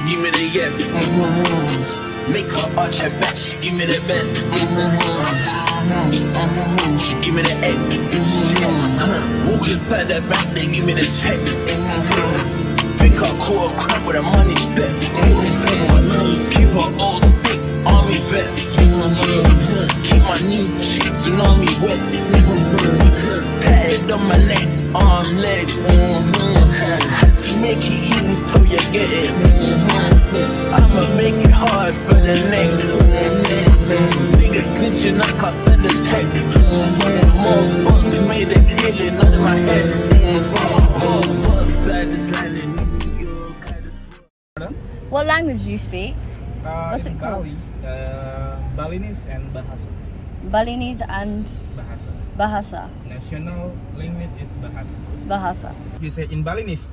give me the yes. Make her arch her back, she give me the best. She give me the X. Walk inside the bank, they give me the check. Pick her cool crap with a money step. Keep her old stick, army vet. Keep my new chick, tsunami wet. Pat it on my neck, arm, leg. Had to make it easy so you get it. I'ma make it hard for the next. Niggas glitching, I can't send a text. More buzz made it clearly, not in my head. Buzz side is landing. What language do you speak? What's it called? Balinese and Bahasa. Balinese and Bahasa. Bahasa. National language is Bahasa. Bahasa. You say in Balinese,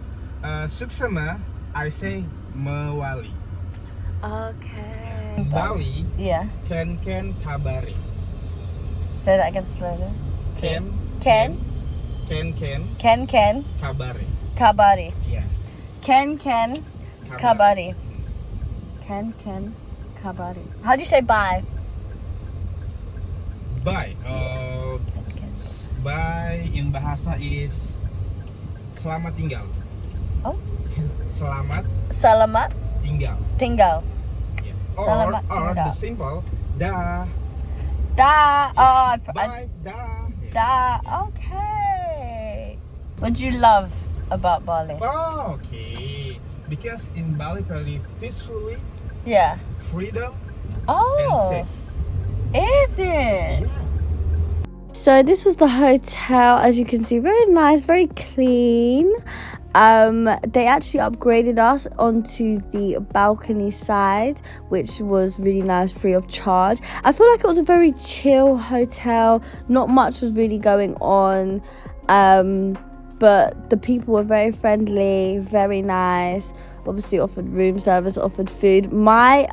suksema, I say mewali. Okay. In Bali, Yeah. ken kabari. Say that again slowly. Ken Ken. kabari. Kabari. Yeah. Ken kabari. Ken kabari. How do you say bye? Bye. Bye in Bahasa is selamat tinggal. Oh. Selamat Salamat tinggal. tinggal. Yeah. Selamat Or tinggal. the simple dah. Da. Oh, Bye dah. da. Okay. What do you love about Bali? Oh, okay. Because in Bali very peacefully, Yeah. freedom Oh. and safe. Is it? So this was the hotel, as you can see, very nice, very clean. They actually upgraded us onto the balcony side, which was really nice, free of charge. I feel like it was a very chill hotel. Not much was really going on, but the people were very friendly, very nice. Obviously offered room service, offered food. My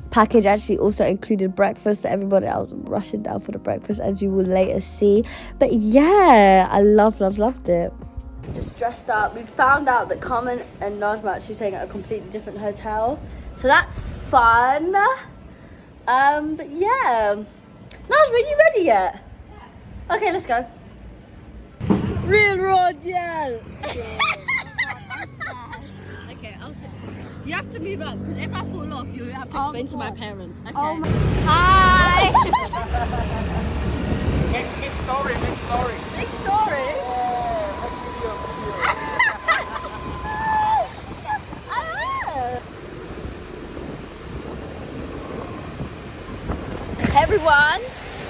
package actually also included breakfast, so everybody else was rushing down for the breakfast, as you will later see. But yeah, I loved it. Just dressed up. We found out that Carmen and Najma are actually staying at a completely different hotel, so that's fun. But yeah, Najma, are you ready yet? Okay, let's go. Real road, yeah. Okay, I'll sit. You have to move up, because if I fall off, you have to explain to my parents. Okay. Oh my. Hi. Make story. Big story. Hey everyone,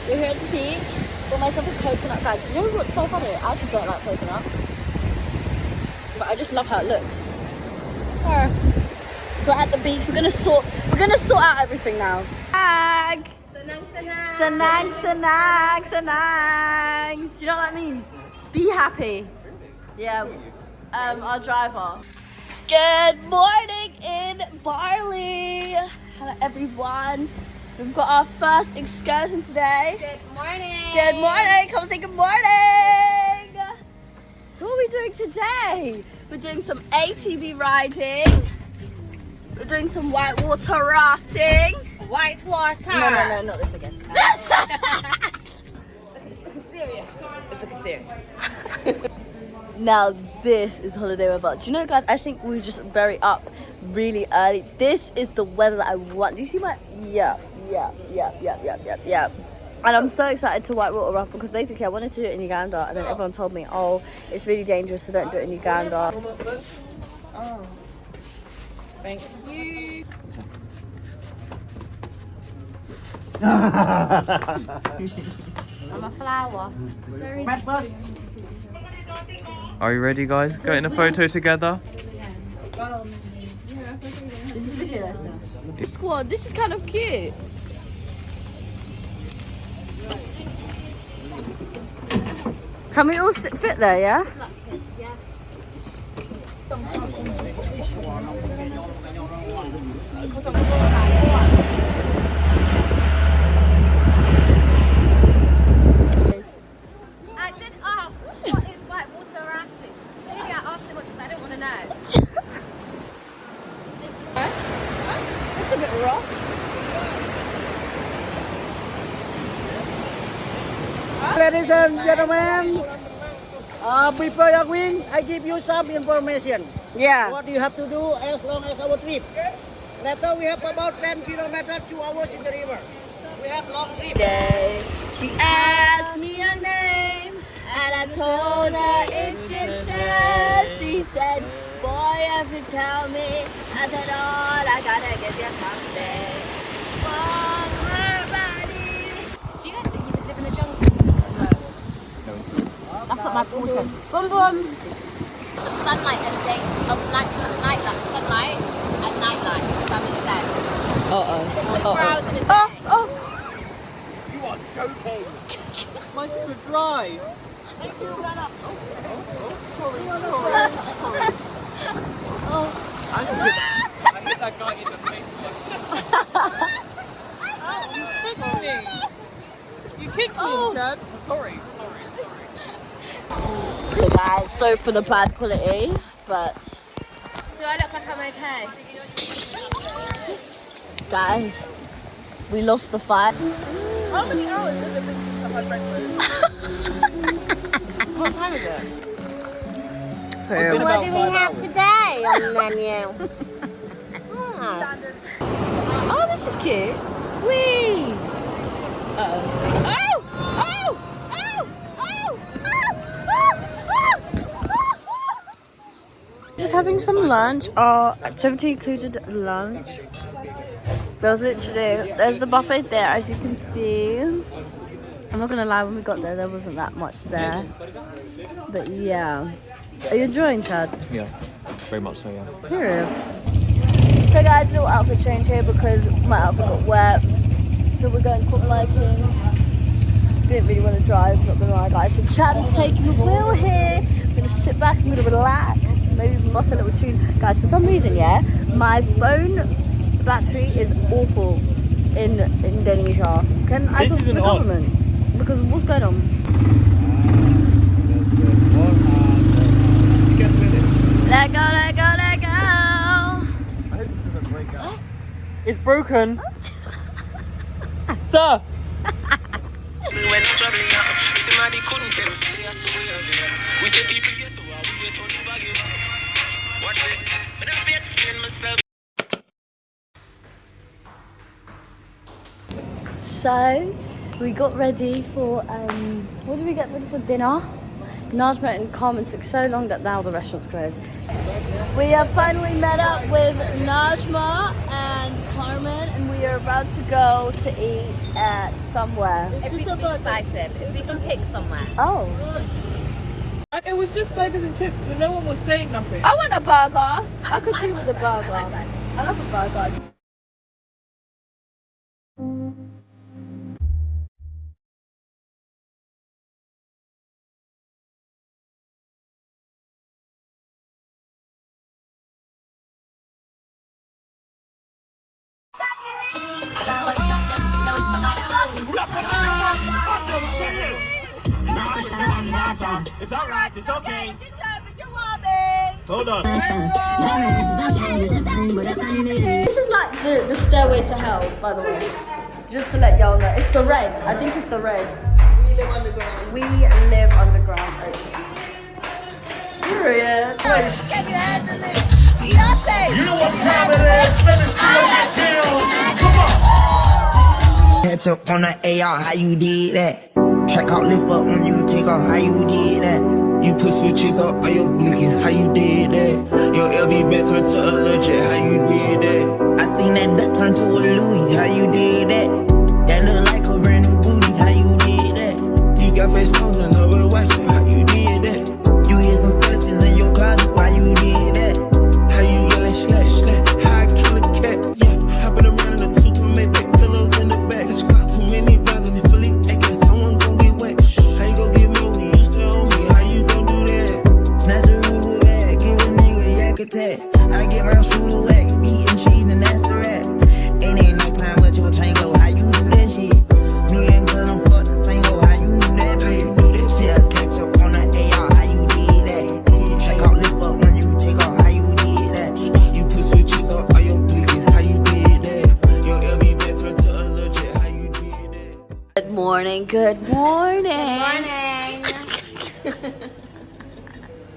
we're here at the beach. Got myself a coconut, guys. You know what's so funny? I actually don't like coconut, but I just love how it looks. We're at the beach. We're gonna sort out everything now. Senang. Do you know what that means? Be happy. Yeah. Our driver. Good morning in Bali. Hello everyone. We've got our first excursion today. Good morning. Good morning. Come say good morning. So what are we doing today? We're doing some ATV riding. We're doing some whitewater rafting. Whitewater. No, not this again. It's looking serious. Now this is holiday weather. Do you know, guys, I think we were just really early. This is the weather that I want. Do you see my... Yeah. And I'm so excited to whitewater raft because basically I wanted to do it in Uganda, and then everyone told me, oh, it's really dangerous, so don't do it in Uganda. Oh. Thank you. I'm a flower. Are you ready, guys? Getting a photo together? This is a video lesson. Squad, this is kind of cute. Can we all fit there, yeah? I did ask, what is whitewater rafting? Maybe I asked him much because I don't want to know. bit rough. Ladies and gentlemen, before you win, I give you some information. Yeah. What you have to do as long as our trip. Later we have about 10 kilometers, 2 hours in the river. We have long trip. She asked me her name, and I told her it's Ginger. She said, boy, you have to tell me. I said, all I gotta give you something from her body. Do you guys think you could live in the jungle? No. That's not my portion. Boom boom. Of sunlight and day, of night sunlight and nightlight. If that makes sense. And it's 24 hours in a day. You are joking. My sister drive. I hit that guy in the face. You kicked me. You kicked me, Chad. Sorry. So guys, sorry for the bad quality, but Do I look like I'm okay? guys, we lost the fight. How many hours has it been since I've had breakfast? What time is it? What do we have today on the menu? Oh, this is cute. Wee! Uh-oh. Just having some lunch. Our activity included lunch. There's the buffet there, as you can see. I'm not gonna lie, when we got there wasn't that much there. But yeah. Are you enjoying, Chad? Yeah, very much so, yeah. Period. So guys, little outfit change here because my outfit got wet. So we're going quad biking. Didn't really want to drive, not gonna lie guys. So Chad is taking the wheel here. I'm gonna sit back, I'm gonna relax, maybe even bust a little tune. Guys, for some reason, yeah, my phone battery is awful in Indonesia. Can I talk to the government? Because what's going on? Let go, let go, let go. I hope it doesn't break out. It's broken. Sir! So we got ready for what did we get ready for dinner? Najma and Carmen took so long that now the restaurant's closed. We have finally met up with Najma and Carmen, and we are about to go to eat at somewhere. If we can be decisive, if we can pick somewhere. Oh, It was just burgers and chips, but no one was saying nothing. I want a burger. I could do with a burger. I love a burger. It's alright, it's okay. Hold on. This is like the stairway to hell, by the way. Just to let y'all know. It's the red. I think it's the red. We live underground. We live underground. Okay. Period. You know what time it is. Finish the deal. Come on. Heads up on the AR, how you did that? Track out, lift up when you take off, how you did that? You put switches up on your blinkies, how you did that? Your LV back turned to a legit, how you did that? I seen that duck turn to a Louis, how you did that? That look like a brand new booty, how you did that? You got face stones and over watch, how you did that? You hear some skeletons in your closet, why you did that? How you yelling slash, slash, how I kill a cat, yeah. Hopping around in a two-tone Maybach, pillows in the back. Too many rounds in the Phillies, acting someone gon' get wet. How you gon' get me when you still owe me? How you gon' do that? Snatch the Ruger bag, give a nigga yak attack. I get my shooter morning. Good morning. Morning.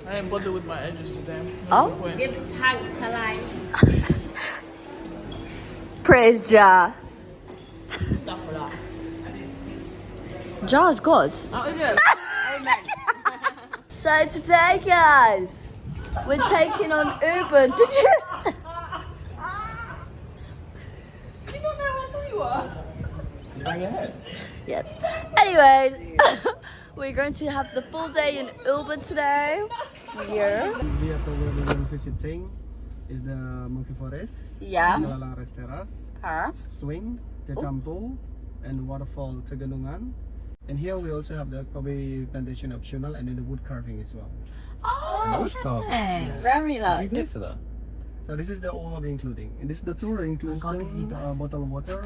I didn't bother with my edges today. Oh. Give thanks to life. Praise Jah. Stop a lot. Jah's God. So today, guys, we're taking on Ubad. Did you? You don't know how tall you are. Bang your head. Yep. Anyways, we're going to have the full day in Ubad today. Yeah. Vehicle we will visiting is the Monkey Forest, Yeah. Galalang Terrace, Her. Swing, Tetampul, and Waterfall Teganungan. And here we also have the coffee plantation optional and then the wood carving as well. Oh, interesting. Very nice. So this is the all of the including. And this is the tour includes bottle of water.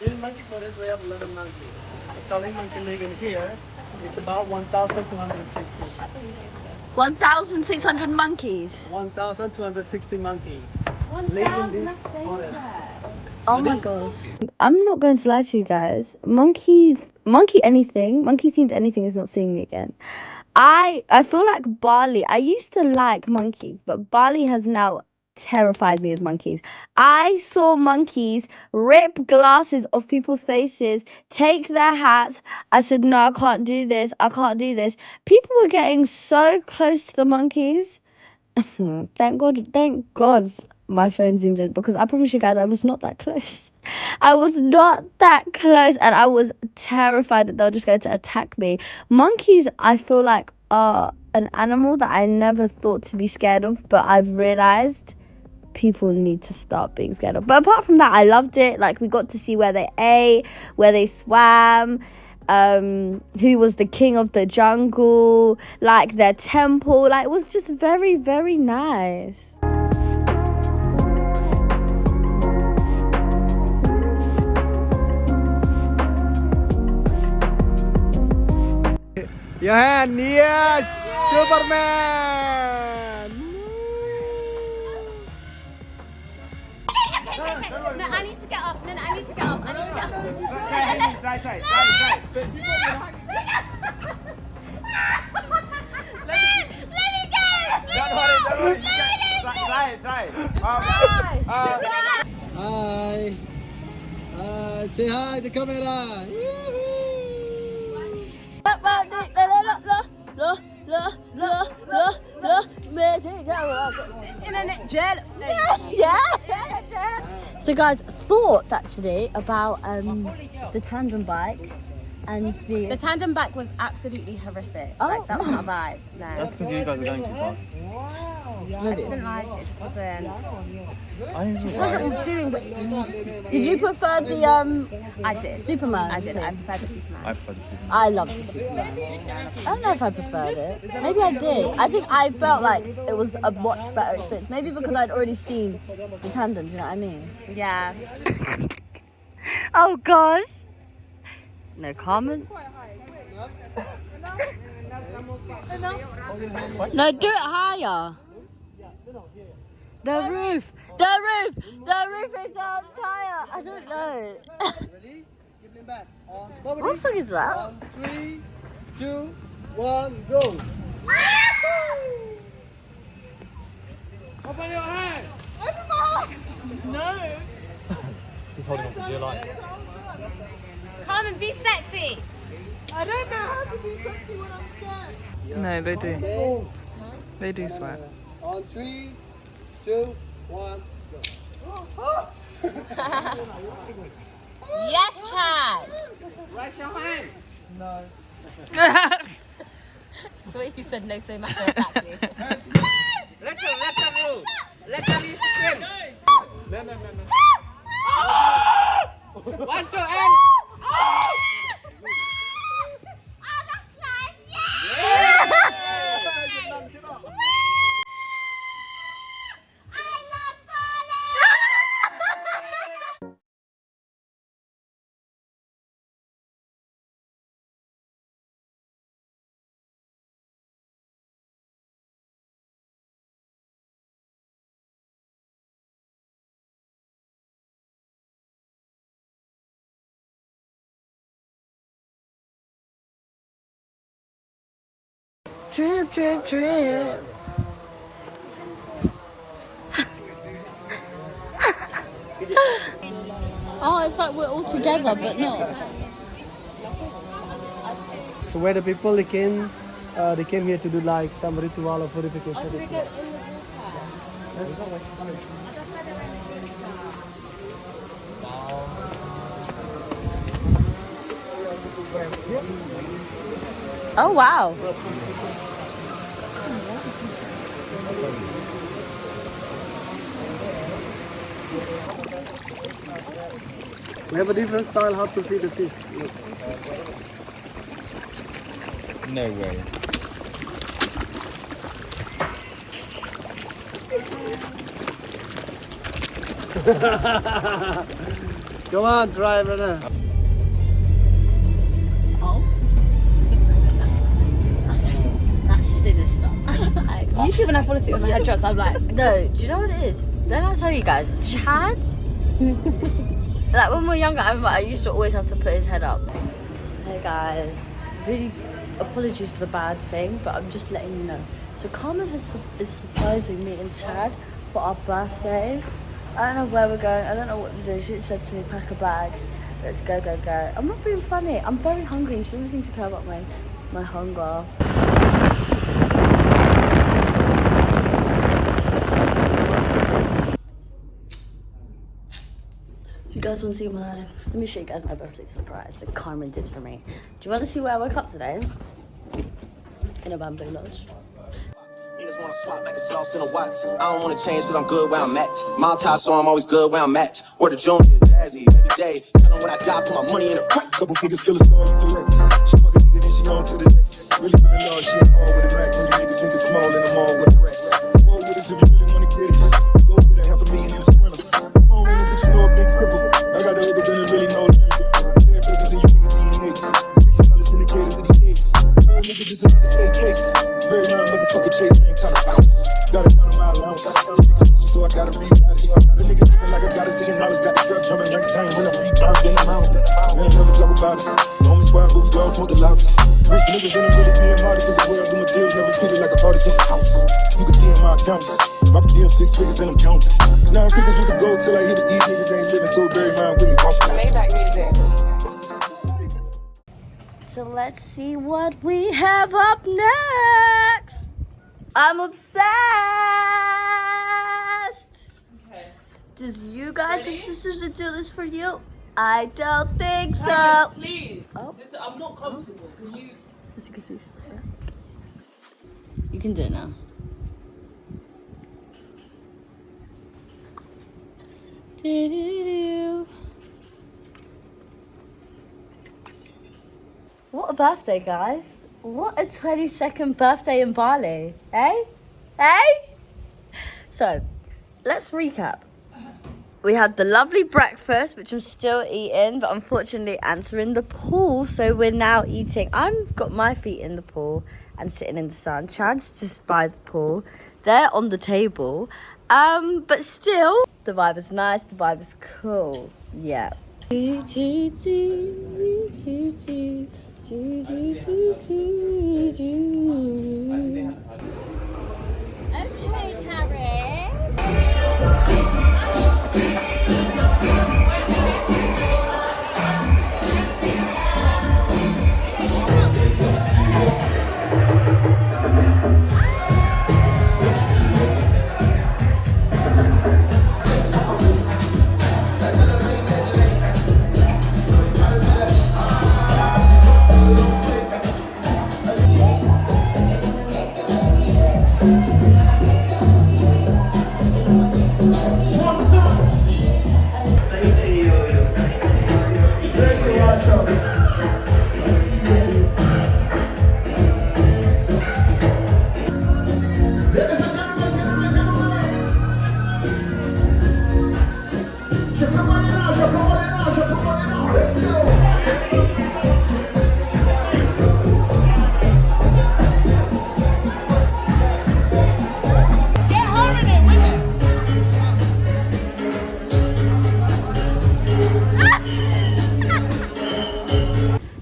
In Monkey Forest we have 11 monkeys. The calling monkey living here is about 1,260. 1,600 monkeys. 1,260 monkeys live in this forest. Oh my gosh. I'm not going to lie to you guys. Monkey themed anything is not seeing me again. I feel like Bali, I used to like monkeys, but Bali has now terrified me with monkeys. I saw monkeys rip glasses off people's faces, take their hats. I said, no, I can't do this. I can't do this. People were getting so close to the monkeys. Thank God my phone zoomed in, because I promise you guys I was not that close. I was not that close, and I was terrified that they were just going to attack me. Monkeys, I feel like, are an animal that I never thought to be scared of, but I've realized people need to start being scared of. But apart from that, I loved it. Like, we got to see where they ate, where they swam, who was the king of the jungle, like their temple. Like, it was just very, very nice. Your hand, yes! Superman! No, I need to get up. No, I need to get up. I need to get up. Try. Let me go. Don't worry. Try. Hi. Say hi to camera. Internet jealous. Yeah. So guys, thoughts actually about the tandem bike and The tandem bike was absolutely horrific. Oh. Like, that was not a vibe. No. That's because you guys are going too fast. I just didn't like it. It just wasn't. It Wasn't doing what you needed to do. Did you prefer the I did. Superman? I did. I prefer the Superman. I prefer the Superman. I love the Superman. I don't know if I preferred it. Maybe I did. I think I felt like it was a much better experience. Maybe because I'd already seen the tandem, do you know what I mean? Yeah. Oh gosh. No comment? No, do it higher. The roof is on fire. I don't know. Ready? Give them back. What song is that? 3, 2, 1, go. Open your hand. No. He's holding on to your light. Come and be sexy. I don't know how to be sexy when I'm scared. No, they do. Okay. They do sweat. On 3, 2, 1, go. Yes, Chad. Raise your hand. No. So you said no so matter of factly. Let her scream. No. One, two, and. I love Drip, drip, drip. Oh, it's like we're all together, but not. So where the people they came here to do like some ritual of purification. Oh, so they go in the water. Oh wow. We have a different style how to feed the fish. Look. No way. Come on, try it, brother. That's sinister. Usually when I fall asleep with my head drops, I'm like, No, do you know what it is? Then I tell you guys, Chad. Like when we were younger, I remember I used to always have to put his head up. So guys, really apologies for the bad thing, but I'm just letting you know. So Carmen is surprising me and Chad for our birthday. I don't know where we're going. I don't know what to do. She said to me, pack a bag. Let's go, go, go. I'm not being funny. I'm very hungry. She doesn't seem to care about my hunger. So you guys want to see let me show you guys my birthday surprise that Carmen did for me. Do you want to see where I woke up today? In a bamboo lodge. Niggas wanna swap like a sauce in a wax. I don't wanna change cause I'm good where I'm at. My tie, so I'm always good where I'm at. Word to Jones, Jazzy, Baby J. Tell them what I got, put my money in a crack. Couple figures still a star, collect. She fuck a nigga, then she on to the next. Really living large, she ain't all with a Mac. When you niggas think it's small in the mall with a rack. Roll with us if you really wanna get it. Go get a $500,000 in a sprinter. Phone ringing, bitch, you know a big cripple. I got the hook up and there's really no limit. Yeah, baby, so you bring a DNA. $6 syndicated with these kids. Little nigga just another state case. Very non motherfucker chase, man, tryna bounce. Gotta count on my allowance. So I gotta read about it. The nigga looking like I got $1 zillion. Got the strap jumping like time when I'm free time. Game out. Man, I never talk about it. The only squad, but we all smoke the loudest. Rich niggas ain't really being modest. Cause the way I do my deals never treated like a artist in the house. You can DM my account. Drop a DM 6 figures and I'm counting. 9 figures with the gold till I hit it. These niggas ain't living so very mine with me. Maybach music. So let's see what we have up next. I'm obsessed. Okay. Does you guys and sisters do this for you? I don't think so. Guys, please. Oh. This, I'm not comfortable. Can you? As you can see, you can do it now. What a birthday, guys. What a 22nd birthday in Bali. Eh? Eh? So, let's recap. We had the lovely breakfast, which I'm still eating, but unfortunately Ants are in the pool, so we're now eating. I've got my feet in the pool and sitting in the sun. Chad's just by the pool. They're on the table. But still, the vibe is nice, the vibe is cool. Yeah. okay, Carrie.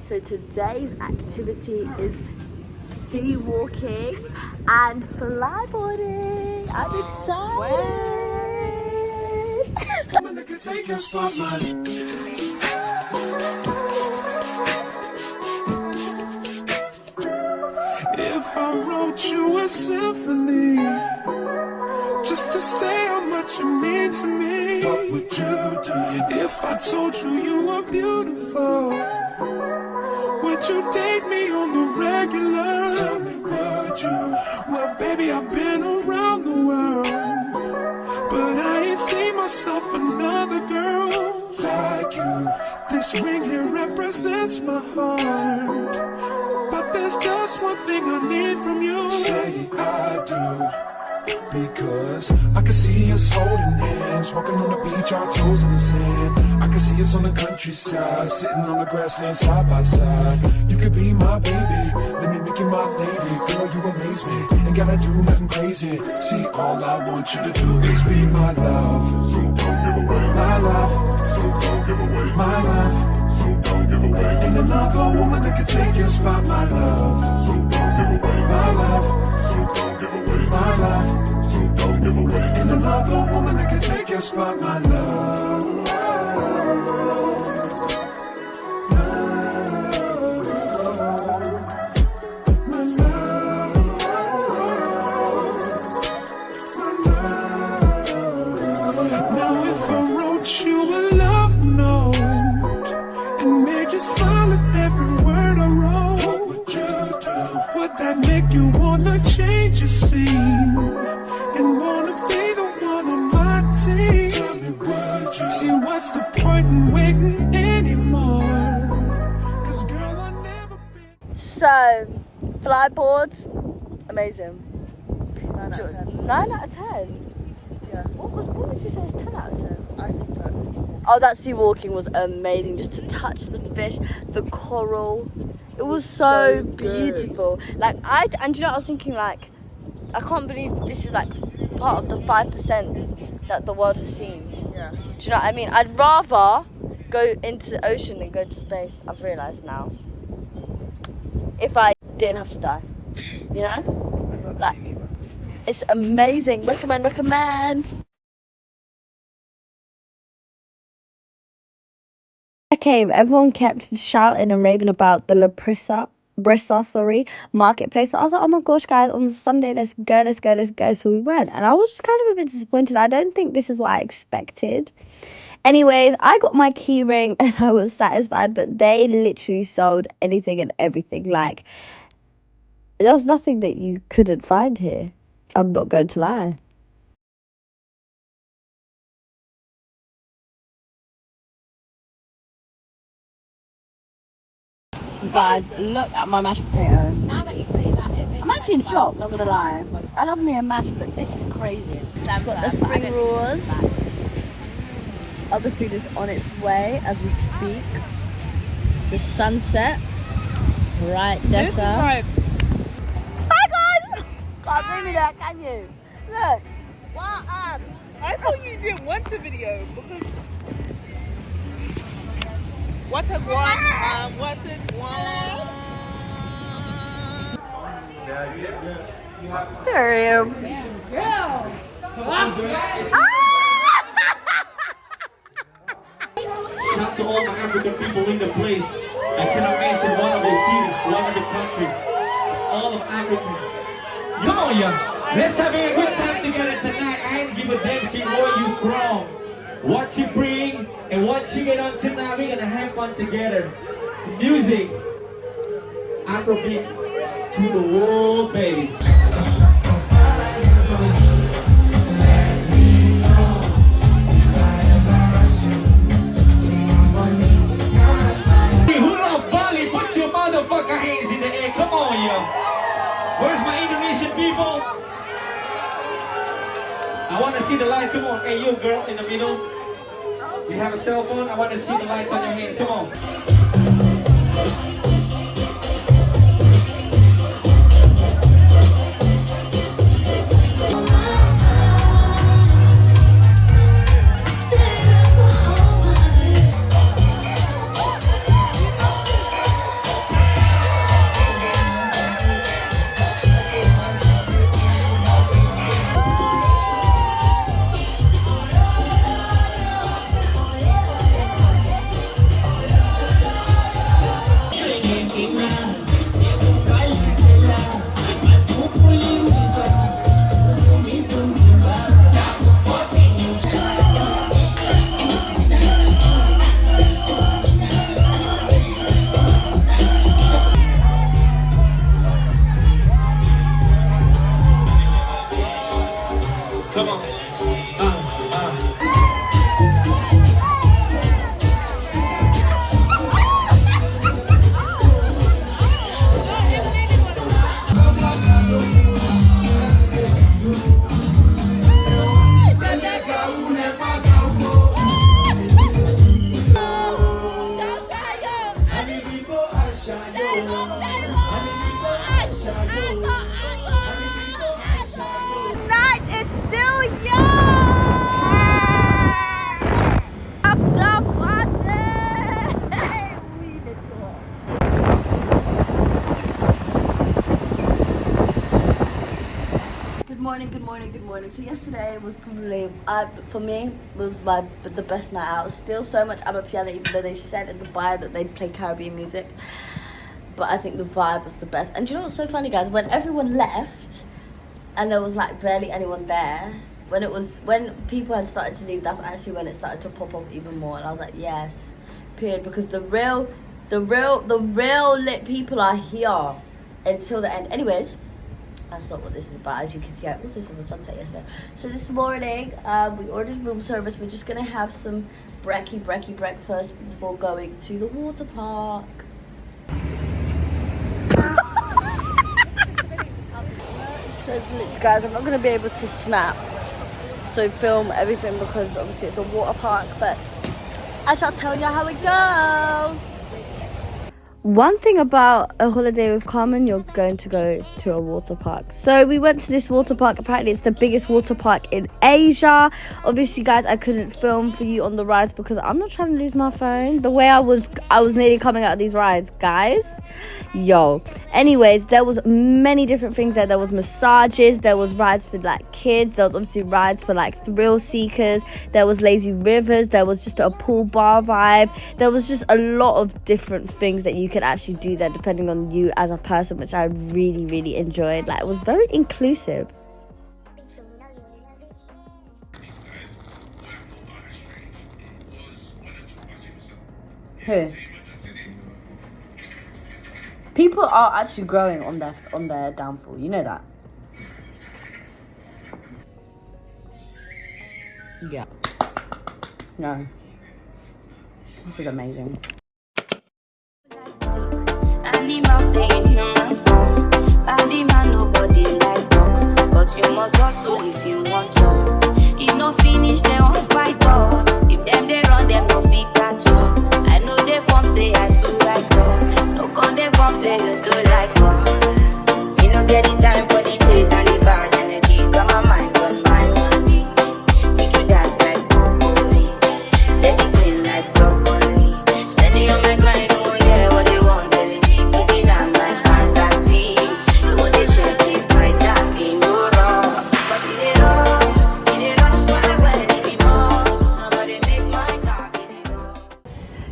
So today's activity is sea walking and flyboarding. I'm excited. If I wrote you a symphony, just to say how much you mean to me, what would you do? If I told you you were beautiful, would you date me on the regular? Tell me, would you? Well, baby, I've been around the world, but I ain't seen myself another girl like you. This ring here represents my heart, but there's just one thing I need from you. Say I do, because I can see us holding hands, walking on the beach, our toes in the sand. I can see us on the countryside, sitting on the grassland side by side. You could be my baby, let me make you my lady. Girl, you amaze me, ain't gotta do nothing crazy. See, all I want you to do is be my love. So don't give away my love. So don't give away my love. So don't give away. Ain't another woman that can take your spot, my love. So don't give away my love. So don't give away my love. So don't give away. Ain't another woman that can take your spot, my love. Now if I wrote you a love note and made you smile at every word I wrote, what would you do? Would that make you wanna change your scene and wanna be the one on my team? Tell me, would you? See, what's the point in waiting anymore? 'Cause girl, I never been. So, flyboards, amazing. 9 out of 10. 9 out of 10. Yeah. What would you say is 10 out of 10? I think that's Oh, that sea walking was amazing. Just to touch the fish, the coral. It was so beautiful. Like, and you know, I was thinking, like, I can't believe this is like part of the 5% that the world has seen. yeah. Do you know what I mean? I'd rather go into the ocean than go to space. I've realised now. If I didn't have to die. You know? Like, it's amazing. Recommend. Okay, everyone kept shouting and raving about the Brissa, marketplace. So I was like, oh my gosh, guys, on Sunday, let's go. So we went, and I was just kind of a bit disappointed. I don't think this is what I expected. Anyways, I got my key ring and I was satisfied, but they literally sold anything and everything. Like, there was nothing that you couldn't find here. I'm not going to lie. Guys, look at my mashed potato. Now that you say that, I'm actually in shock, not gonna lie. I love me a mash, but this is crazy. I've got the spring rolls. Other food is on its way as we speak. The sunset, right there. This is like, Hi guys! Can't see me there, can you? Look. What? I thought you didn't want a video because what a guan, what a guan. There I am. Shout to all my African people in the place. I cannot mention one of the city, one of the country. All of Africa. Come on, y'all. Let's have a good time together tonight. I ain't give a damn shit where you from, what you bring, and what you get on tonight. We're gonna have fun together. Music, Afro beats to the world, baby. Who love Bali? Put your motherfucker hands in the air. Come on, yo. Where's my Indonesian people? I want to see the lights. Come on. Hey, you girl in the middle. You have a cell phone? I want to see the lights on your hands. Come on. morning. So yesterday was probably, for me, was the best night out. Still so much Amapiano, even though they said in the bio that they'd play Caribbean music. But I think the vibe was the best. And do you know what's so funny, guys? When everyone left, and there was like barely anyone there, when people had started to leave, that's actually when it started to pop off even more. And I was like, yes, period. Because the real lit people are here until the end. Anyways, that's not what this is about. As you can see, I also saw the sunset yesterday. So this morning, we ordered room service. We're just gonna have some brekkie breakfast before going to the water park. Guys, I'm not gonna be able to snap, so film everything because obviously it's a water park, but I shall tell you how it goes. One thing about a holiday with Carmen, you're going to go to a water park. So we went to this water park. Apparently it's the biggest water park in Asia. Obviously, guys, I couldn't film for you on the rides because I'm not trying to lose my phone. The way I was nearly coming out of these rides, guys. Yo. Anyways, there was many different things there. There was massages. There was rides for like kids. There was obviously rides for like thrill seekers. There was lazy rivers. There was just a pool bar vibe. There was just a lot of different things that you could actually do there depending on you as a person, which I really enjoyed. Like, it was very inclusive. Who? People are actually growing on their downfall. You know that. Yeah. No. This is amazing. Animals stay in human form. Body man, nobody like dog. But you must hustle if you want to. If no finish, they won't fight us. If them they run, them no fit catch up. I know they form say I too like us. No con they form say you too like us. You no get the time for the hate and the bad energy. Got my mind on my money. Make you dance like broccoli. Steady clean like broccoli. Steady on my grind, oh yeah, what they want.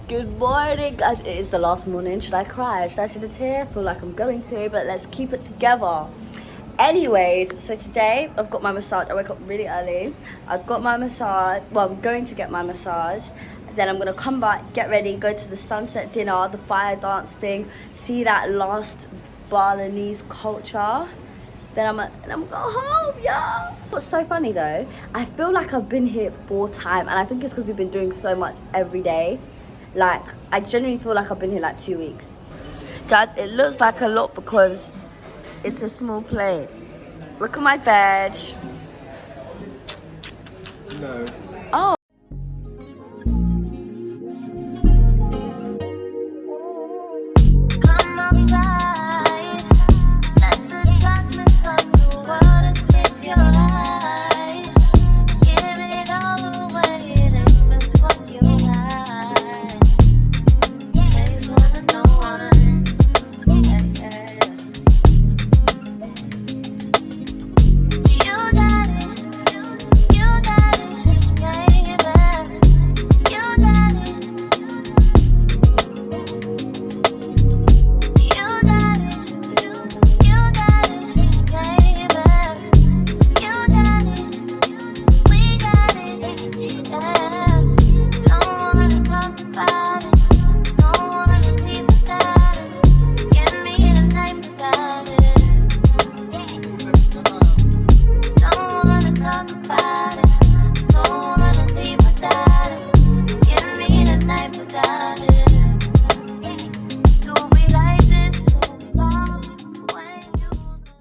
Good morning, guys. It is the last morning. Should I cry? Should I shed a tear? I feel like I'm going to, but let's keep it together. Anyways, so today I've got my massage. I woke up really early. I've got my massage. Well, I'm going to get my massage. Then I'm gonna come back, get ready, go to the sunset dinner, the fire dance thing, see that last Balinese culture. Then I'm gonna go home, yeah. What's so funny though, I feel like I've been here 4 times, and I think it's because we've been doing so much every day. Like, I genuinely feel like I've been here like 2 weeks. Guys, it looks like a lot because it's a small plate. Look at my veg. No. Oh.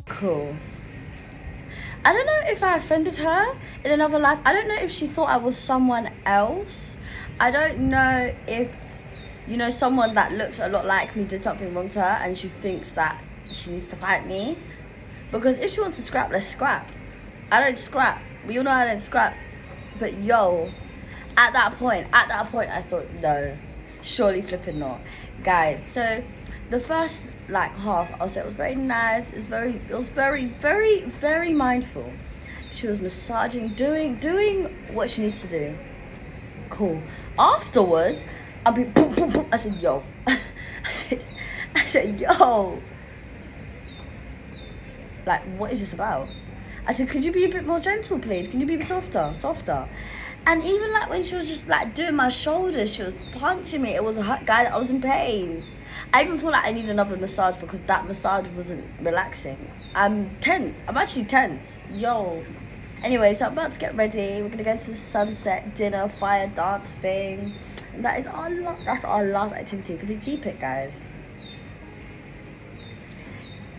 Cool. I don't know if I offended her in another life. I don't know if she thought I was someone else. I don't know if, you know, someone that looks a lot like me did something wrong to her and she thinks that she needs to fight me. Because if she wants to scrap, let's scrap. I don't scrap. We all know I don't scrap. But yo, at that point, I thought, no, surely flipping not. Guys, so the first like half. I'll say it was very nice. It was very mindful. She was massaging, doing what she needs to do. Cool. Afterwards, I'll be boom, boom, boom. I said, yo. I said, yo. Like, what is this about? I said, could you be a bit more gentle, please? Can you be softer? And even like when she was just like doing my shoulders, she was punching me. It was a hot guy. I was in pain. I even feel like I need another massage because that massage wasn't relaxing. I'm tense. I'm actually tense. Yo. Anyway, so I'm about to get ready. We're gonna go to the sunset dinner, fire dance thing. And that is that's our last activity. Can we deep it, guys?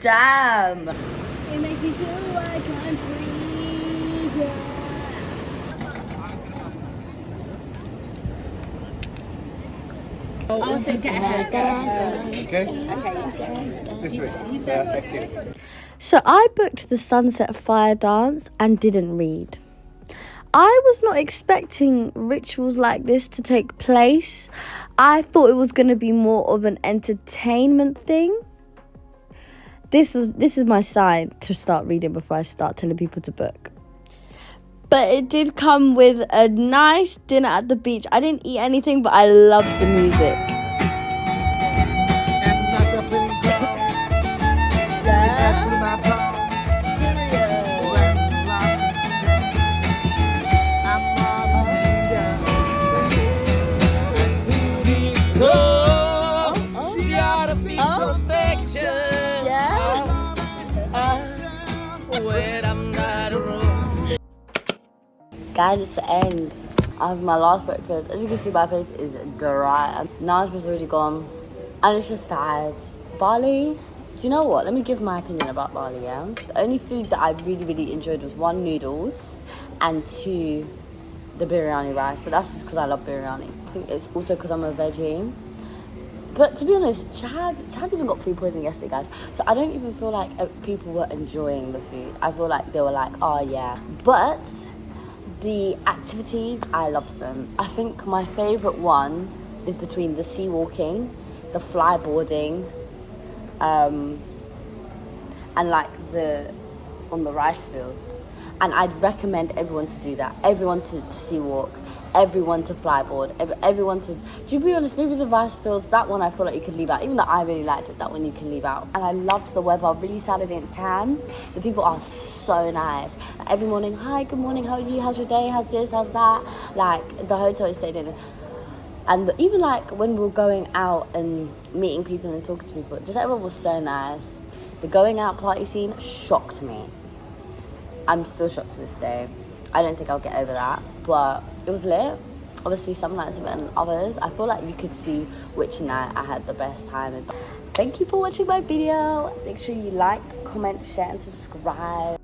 Damn. It makes me feel like I'm free. Yeah. Also get ahead. Okay. So I booked the sunset fire dance and didn't read. I was not expecting rituals like this to take place. I thought it was going to be more of an entertainment thing. This is my sign to start reading before I start telling people to book. But it did come with a nice dinner at the beach. I didn't eat anything, but I loved the music. Guys, it's the end of my last breakfast. As you can see, my face is dry. Naj was already gone, and it's just sad. Bali, do you know what? Let me give my opinion about Bali, yeah? The only food that I really enjoyed was 1, noodles, and 2, the biryani rice. But that's just because I love biryani. I think it's also because I'm a veggie. But to be honest, Chad even got food poisoning yesterday, guys. So I don't even feel like people were enjoying the food. I feel like they were like, oh yeah. But the activities, I loved them. I think my favourite one is between the sea walking, the flyboarding, and like on the rice fields. And I'd recommend everyone to do that. Everyone to sea walk, everyone to flyboard, everyone to be honest, maybe the rice fields, that one I feel like you could leave out. Even though I really liked it, that one you can leave out. And I loved the weather. Really sad I didn't tan. The people are so nice. Like, every morning, hi, good morning, how are you? How's your day? How's this? How's that? Like the hotel I stayed in. And even like when we were going out and meeting people and talking to people, just everyone was so nice. The going out party scene shocked me. I'm still shocked to this day. I don't think I'll get over that, but it was lit. Obviously, some nights were better than others. I feel like you could see which night I had the best time. Thank you for watching my video. Make sure you like, comment, share, and subscribe.